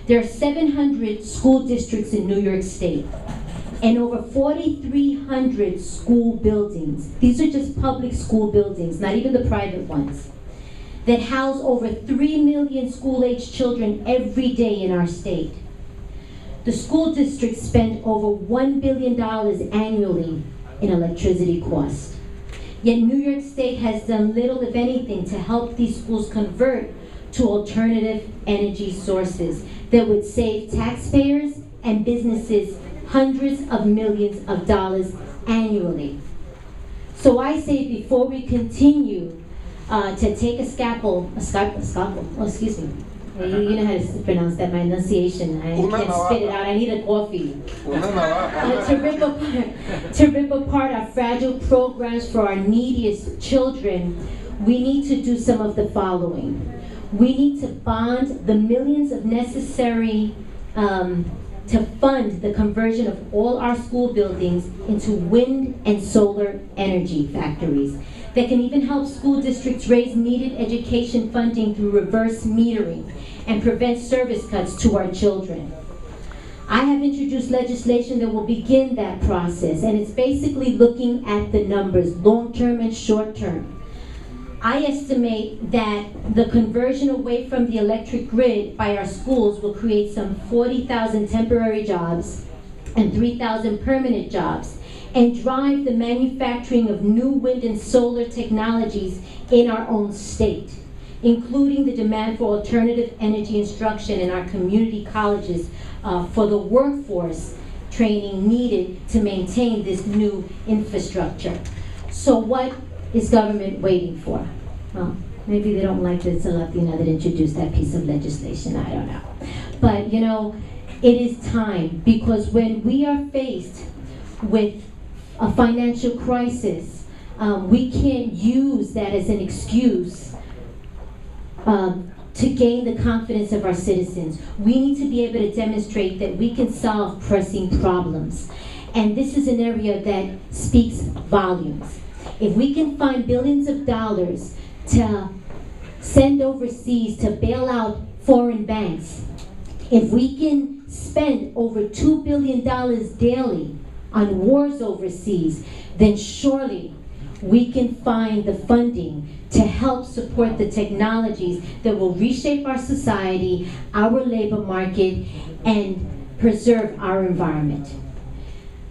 There are 700 school districts in New York State and over 4,300 school buildings. These are just public school buildings, not even the private ones, that house over 3 million school-aged children every day in our state. The school districts spend over $1 billion annually in electricity costs. Yet New York State has done little, if anything, to help these schools convert to alternative energy sources that would save taxpayers and businesses hundreds of millions of dollars annually. So I say, before we continue to take a scalpel, excuse me. You know how to pronounce that, my enunciation. I can't spit it out, I need a coffee. To rip apart our fragile programs for our neediest children, we need to do some of the following. We need to bond the millions of necessary to fund the conversion of all our school buildings into wind and solar energy factories that can even help school districts raise needed education funding through reverse metering and prevent service cuts to our children. I have introduced legislation that will begin that process, and it's basically looking at the numbers, long-term and short-term. I estimate that the conversion away from the electric grid by our schools will create some 40,000 temporary jobs and 3,000 permanent jobs, and drive the manufacturing of new wind and solar technologies in our own state, including the demand for alternative energy instruction in our community colleges for the workforce training needed to maintain this new infrastructure. So what is government waiting for? Well, maybe they don't like that it's a Latina that introduced that piece of legislation, I don't know. But you know, it is time, because when we are faced with a financial crisis, we can't use that as an excuse to gain the confidence of our citizens. We need to be able to demonstrate that we can solve pressing problems. And this is an area that speaks volumes. If we can find billions of dollars to send overseas to bail out foreign banks, if we can spend over $2 billion daily on wars overseas, then surely we can find the funding to help support the technologies that will reshape our society, our labor market, and preserve our environment.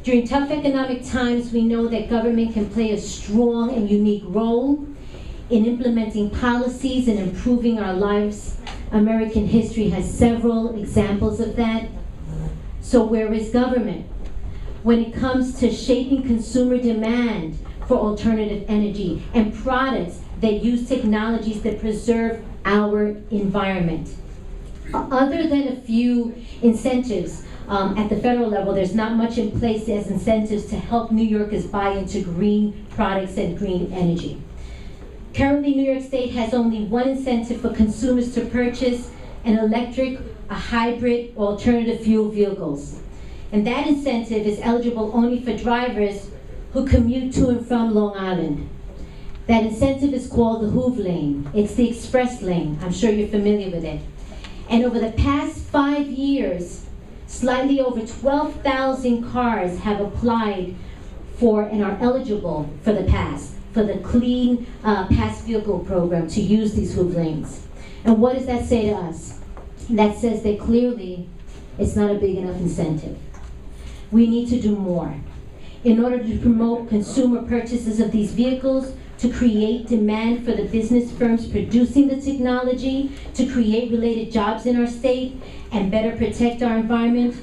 During tough economic times, we know that government can play a strong and unique role in implementing policies and improving our lives. American history has several examples of that. So where is government when it comes to shaping consumer demand for alternative energy and products that use technologies that preserve our environment? Other than a few incentives at the federal level, there's not much in place as incentives to help New Yorkers buy into green products and green energy. Currently, New York State has only one incentive for consumers to purchase an electric, a hybrid, or alternative fuel vehicles. And that incentive is eligible only for drivers who commute to and from Long Island. That incentive is called the Hoove Lane. It's the express lane. I'm sure you're familiar with it. And over the past 5 years, slightly over 12,000 cars have applied for and are eligible for the pass, for the Clean Pass Vehicle Program, to use these Hoove lanes. And what does that say to us? That says that clearly it's not a big enough incentive. We need to do more in order to promote consumer purchases of these vehicles, to create demand for the business firms producing the technology, to create related jobs in our state, and better protect our environment.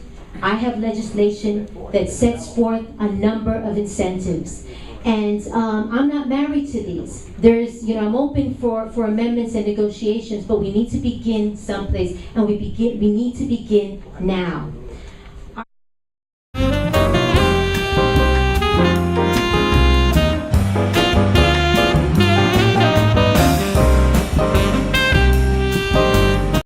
I have legislation that sets forth a number of incentives. And I'm not married to these. I'm open for amendments and negotiations, but we need to begin someplace, and we need to begin now.